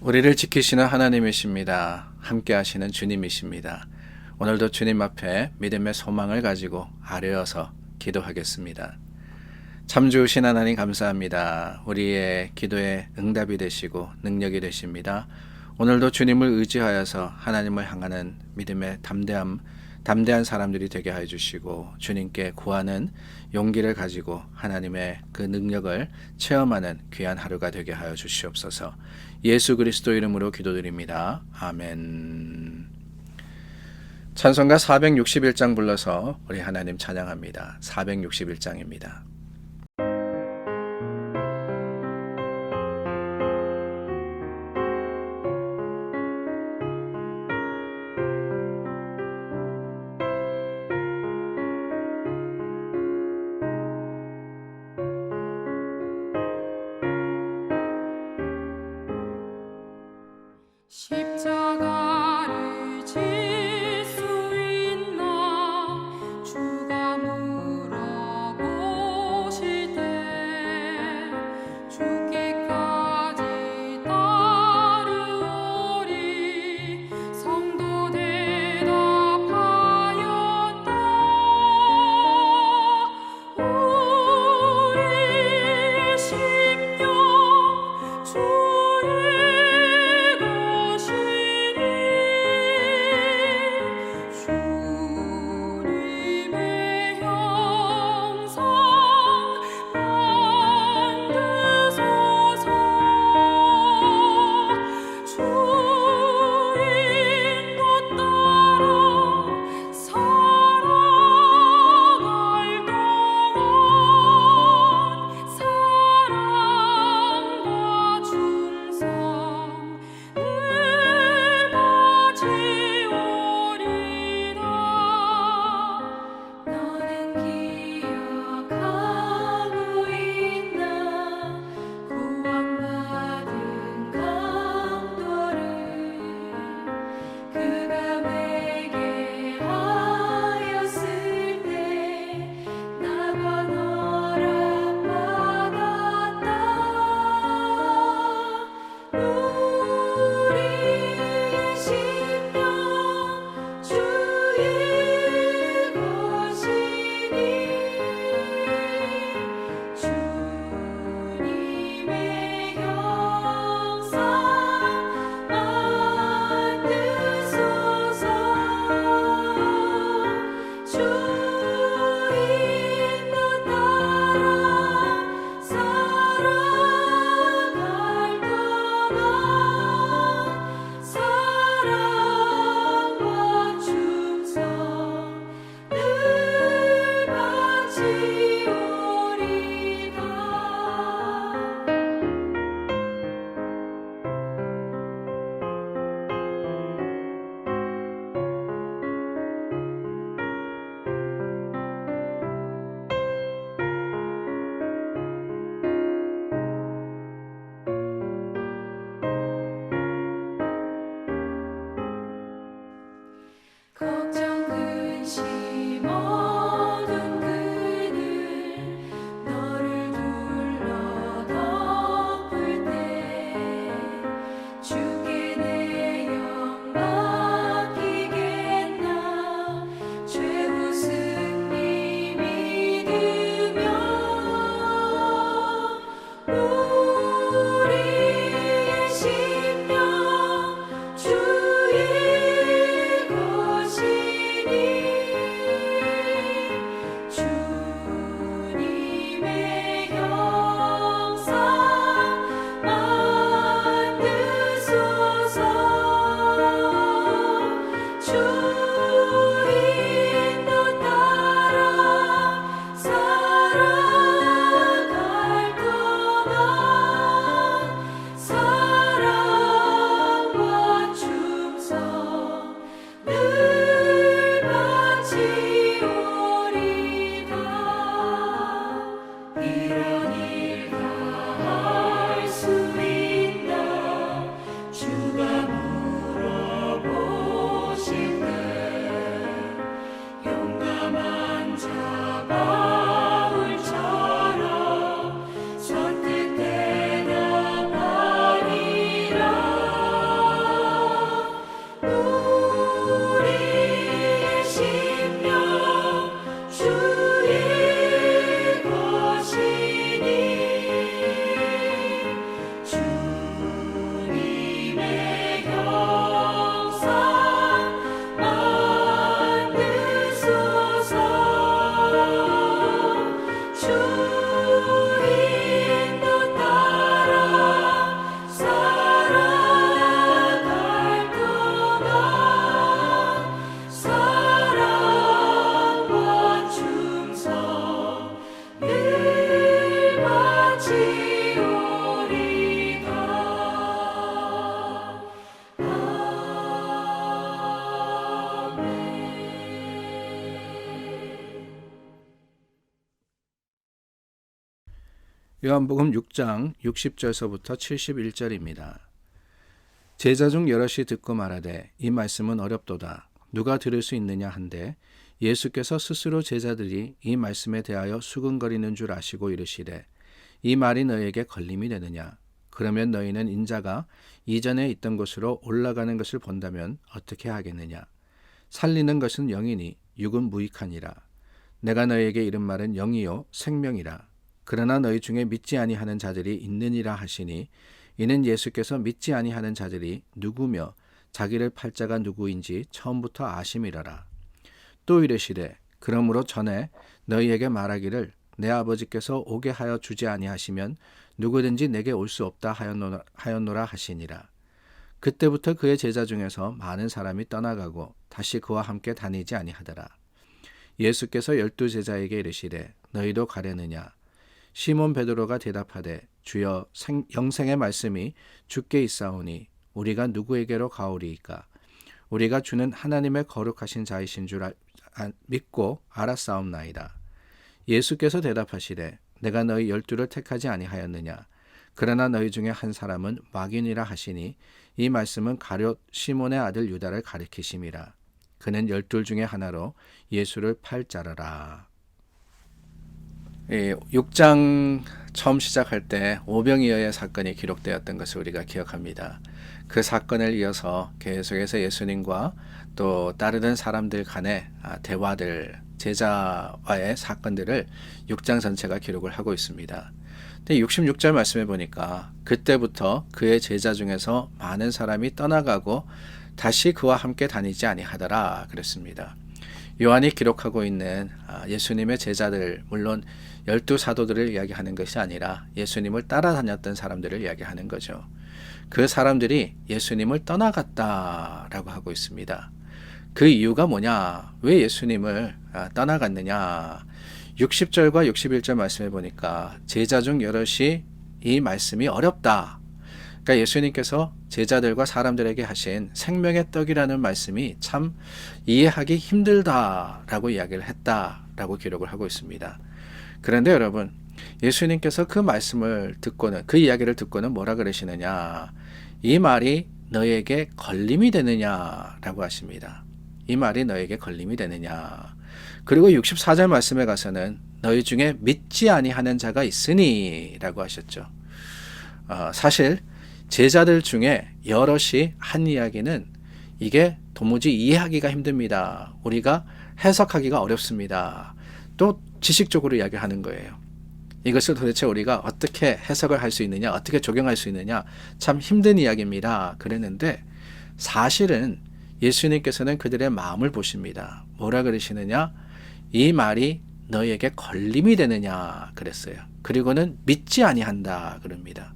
우리를 지키시는 하나님이십니다. 함께 하시는 주님이십니다. 오늘도 주님 앞에 믿음의 소망을 가지고 아뢰어서 기도하겠습니다. 참 좋으신 하나님 감사합니다. 우리의 기도에 응답이 되시고 능력이 되십니다. 오늘도 주님을 의지하여서 하나님을 향하는 믿음의 담대한 사람들이 되게 하여 주시고 주님께 구하는 용기를 가지고 하나님의 그 능력을 체험하는 귀한 하루가 되게 하여 주시옵소서. 예수 그리스도 이름으로 기도드립니다. 아멘. 찬송가 461장 불러서 우리 하나님 찬양합니다. 461장입니다. 십자가를 질 수 있나 주가 물어보시되 죽기까지 따르오리 성도 대답하였다 우리의 심령 주의 것이 요한복음 6장 60절서부터 71절입니다. 제자 중 여럿이 듣고 말하되 이 말씀은 어렵도다. 누가 들을 수 있느냐 한데 예수께서 스스로 제자들이 이 말씀에 대하여 수근거리는 줄 아시고 이르시되 이 말이 너희에게 걸림이 되느냐. 그러면 너희는 인자가 이전에 있던 곳으로 올라가는 것을 본다면 어떻게 하겠느냐. 살리는 것은 영이니 육은 무익하니라. 내가 너희에게 이른 말은 영이요 생명이라. 그러나 너희 중에 믿지 아니하는 자들이 있느니라 하시니 이는 예수께서 믿지 아니하는 자들이 누구며 자기를 팔 자가 누구인지 처음부터 아심이라라. 또 이르시되 그러므로 전에 너희에게 말하기를 내 아버지께서 오게 하여 주지 아니하시면 누구든지 내게 올 수 없다 하였노라 하시니라. 그때부터 그의 제자 중에서 많은 사람이 떠나가고 다시 그와 함께 다니지 아니하더라. 예수께서 12 제자에게 이르시되 너희도 가려느냐. 시몬 베드로가 대답하되 주여 영생의 말씀이 주께 있사오니 우리가 누구에게로 가오리이까. 우리가 주는 하나님의 거룩하신 자이신 줄 믿고 알았사옵나이다. 예수께서 대답하시되 내가 너희 12를 택하지 아니하였느냐. 그러나 너희 중에 한 사람은 마귀니라 하시니 이 말씀은 가룟 시몬의 아들 유다를 가리키심이라. 그는 12 중에 하나로 예수를 팔 자라라. 6장 처음 시작할 때 오병이어의 사건이 기록되었던 것을 우리가 기억합니다. 그 사건을 이어서 계속해서 예수님과 또 따르던 사람들 간의 대화들, 제자와의 사건들을 6장 전체가 기록을 하고 있습니다. 근데 66절 말씀해 보니까 그때부터 그의 제자 중에서 많은 사람이 떠나가고 다시 그와 함께 다니지 아니하더라 그랬습니다. 요한이 기록하고 있는 예수님의 제자들, 물론 12 사도들을 이야기하는 것이 아니라 예수님을 따라다녔던 사람들을 이야기하는 거죠. 그 사람들이 예수님을 떠나갔다라고 하고 있습니다. 그 이유가 뭐냐? 왜 예수님을 떠나갔느냐? 60절과 61절 말씀해 보니까 제자 중 여럿이 이 말씀이 어렵다. 그러니까 예수님께서 제자들과 사람들에게 하신 생명의 떡이라는 말씀이 참 이해하기 힘들다라고 이야기를 했다라고 기록을 하고 있습니다. 그런데 여러분, 예수님께서 그 말씀을 듣고는, 그 이야기를 듣고는 뭐라 그러시느냐? 이 말이 너에게 걸림이 되느냐라고 하십니다. 이 말이 너에게 걸림이 되느냐? 그리고 64절 말씀에 가서는 너희 중에 믿지 아니하는 자가 있으니 라고 하셨죠. 사실 제자들 중에 여럿이 한 이야기는 이게 도무지 이해하기가 힘듭니다. 우리가 해석하기가 어렵습니다. 또 지식적으로 이야기하는 거예요. 이것을 도대체 우리가 어떻게 해석을 할 수 있느냐, 어떻게 적용할 수 있느냐, 참 힘든 이야기입니다. 그랬는데 사실은 예수님께서는 그들의 마음을 보십니다. 뭐라 그러시느냐? 이 말이 너희에게 걸림이 되느냐 그랬어요. 그리고는 믿지 아니한다 그럽니다.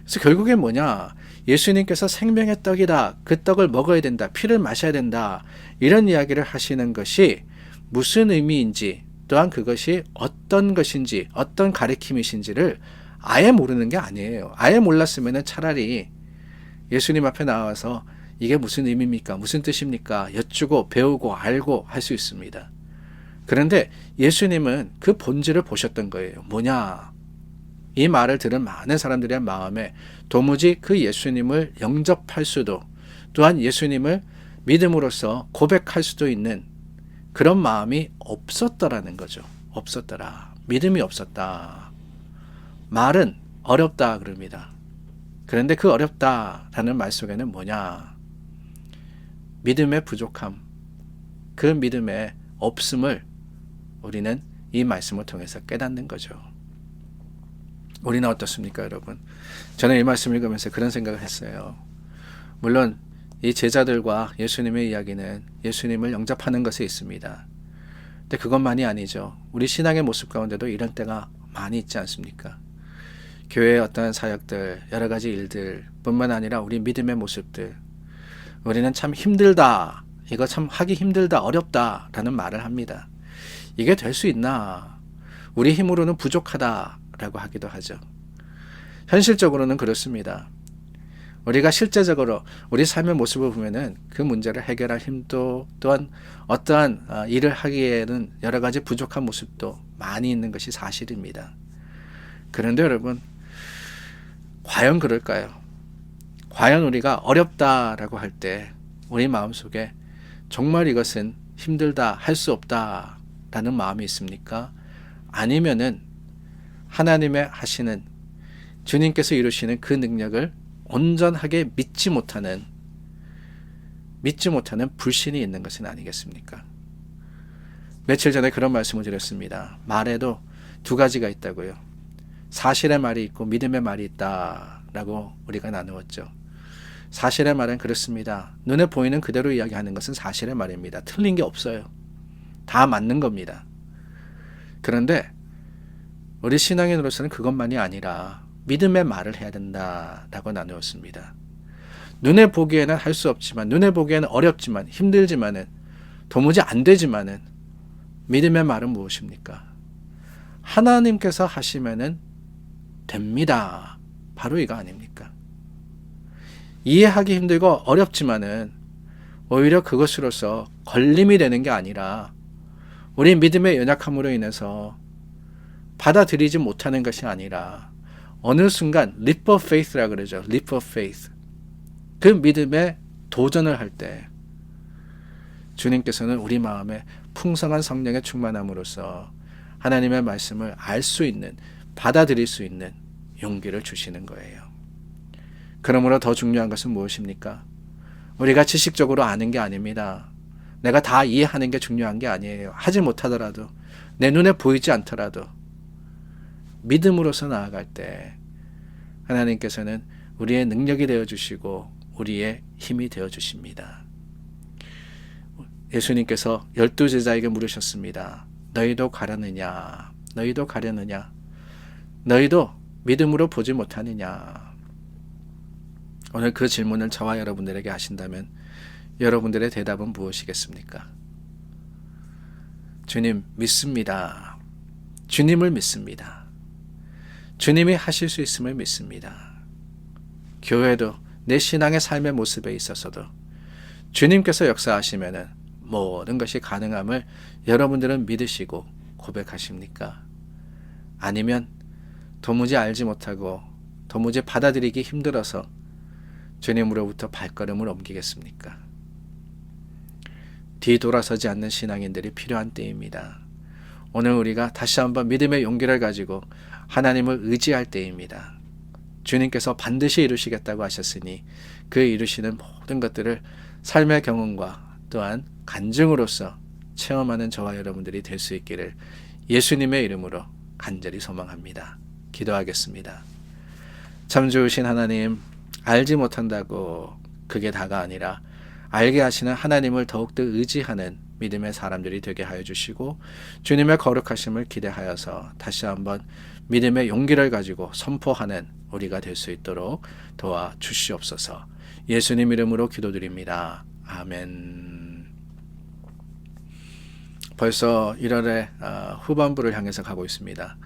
그래서 결국엔 뭐냐? 예수님께서 생명의 떡이다. 그 떡을 먹어야 된다. 피를 마셔야 된다. 이런 이야기를 하시는 것이 무슨 의미인지, 또한 그것이 어떤 것인지, 어떤 가르침이신지를 아예 모르는 게 아니에요. 아예 몰랐으면 차라리 예수님 앞에 나와서 이게 무슨 의미입니까? 무슨 뜻입니까? 여쭈고 배우고 알고 할 수 있습니다. 그런데 예수님은 그 본질을 보셨던 거예요. 뭐냐? 이 말을 들은 많은 사람들의 마음에 도무지 그 예수님을 영접할 수도, 또한 예수님을 믿음으로써 고백할 수도 있는 그런 마음이 없었더라는 거죠. 없었더라. 믿음이 없었다. 말은 어렵다 그럽니다. 그런데 그 어렵다라는 말 속에는 뭐냐? 믿음의 부족함, 그 믿음의 없음을 우리는 이 말씀을 통해서 깨닫는 거죠. 우리는 어떻습니까, 여러분? 저는 이 말씀을 읽으면서 그런 생각을 했어요. 물론 이 제자들과 예수님의 이야기는 예수님을 영접하는 것에 있습니다. 근데 그것만이 아니죠. 우리 신앙의 모습 가운데도 이런 때가 많이 있지 않습니까? 교회의 어떠한 사역들, 여러 가지 일들 뿐만 아니라 우리 믿음의 모습들, 우리는 참 힘들다, 이거 참 하기 힘들다, 어렵다 라는 말을 합니다. 이게 될 수 있나? 우리 힘으로는 부족하다 라고 하기도 하죠. 현실적으로는 그렇습니다. 우리가 실제적으로 우리 삶의 모습을 보면은 그 문제를 해결할 힘도 또한 어떠한 일을 하기에는 여러 가지 부족한 모습도 많이 있는 것이 사실입니다. 그런데 여러분, 과연 그럴까요? 과연 우리가 어렵다라고 할 때 우리 마음속에 정말 이것은 힘들다, 할 수 없다라는 마음이 있습니까? 아니면은 하나님의 하시는 주님께서 이루시는 그 능력을 온전하게 믿지 못하는 불신이 있는 것은 아니겠습니까? 며칠 전에 그런 말씀을 드렸습니다. 말에도 두 가지가 있다고요. 사실의 말이 있고 믿음의 말이 있다라고 우리가 나누었죠. 사실의 말은 그렇습니다. 눈에 보이는 그대로 이야기하는 것은 사실의 말입니다. 틀린 게 없어요. 다 맞는 겁니다. 그런데 우리 신앙인으로서는 그것만이 아니라 믿음의 말을 해야 된다라고 나누었습니다. 눈에 보기에는 할 수 없지만, 눈에 보기에는 어렵지만, 힘들지만은, 도무지 안 되지만은 믿음의 말은 무엇입니까? 하나님께서 하시면은 됩니다. 바로 이거 아닙니까? 이해하기 힘들고 어렵지만은 오히려 그것으로서 걸림이 되는 게 아니라 우리 믿음의 연약함으로 인해서 받아들이지 못하는 것이 아니라 어느 순간 leap of faith라 그러죠. leap of faith. 그 믿음에 도전을 할 때 주님께서는 우리 마음에 풍성한 성령의 충만함으로써 하나님의 말씀을 알 수 있는, 받아들일 수 있는 용기를 주시는 거예요. 그러므로 더 중요한 것은 무엇입니까? 우리가 지식적으로 아는 게 아닙니다. 내가 다 이해하는 게 중요한 게 아니에요. 하지 못하더라도, 내 눈에 보이지 않더라도 믿음으로서 나아갈 때 하나님께서는 우리의 능력이 되어주시고 우리의 힘이 되어주십니다. 예수님께서 12제자에게 물으셨습니다. 너희도 가려느냐? 너희도 가려느냐? 너희도 믿음으로 보지 못하느냐? 오늘 그 질문을 저와 여러분들에게 하신다면 여러분들의 대답은 무엇이겠습니까? 주님 믿습니다. 주님을 믿습니다. 주님이 하실 수 있음을 믿습니다. 교회도 내 신앙의 삶의 모습에 있어서도 주님께서 역사하시면은 모든 것이 가능함을 여러분들은 믿으시고 고백하십니까? 아니면 도무지 알지 못하고 도무지 받아들이기 힘들어서 주님으로부터 발걸음을 옮기겠습니까? 뒤돌아서지 않는 신앙인들이 필요한 때입니다. 오늘 우리가 다시 한번 믿음의 용기를 가지고 하나님을 의지할 때입니다. 주님께서 반드시 이루시겠다고 하셨으니 그 이루시는 모든 것들을 삶의 경험과 또한 간증으로서 체험하는 저와 여러분들이 될 수 있기를 예수님의 이름으로 간절히 소망합니다. 기도하겠습니다. 참 좋으신 하나님, 알지 못한다고 그게 다가 아니라 알게 하시는 하나님을 더욱더 의지하는 믿음의 사람들이 되게 하여 주시고 주님의 거룩하심을 기대하여서 다시 한번 믿음의 용기를 가지고 선포하는 우리가 될 수 있도록 도와 주시옵소서. 예수님 이름으로 기도드립니다. 아멘. 벌써 1월의 후반부를 향해서 가고 있습니다.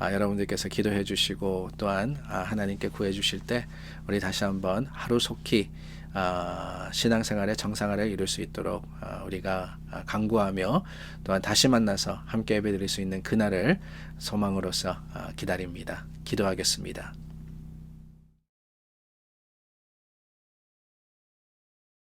여러분들께서 기도해 주시고 또한 하나님께 구해 주실 때 우리 다시 한번 하루속히 신앙생활의 정상화를 이룰 수 있도록 우리가 간구하며 또한 다시 만나서 함께 예배드릴 수 있는 그날을 소망으로서 기다립니다. 기도하겠습니다.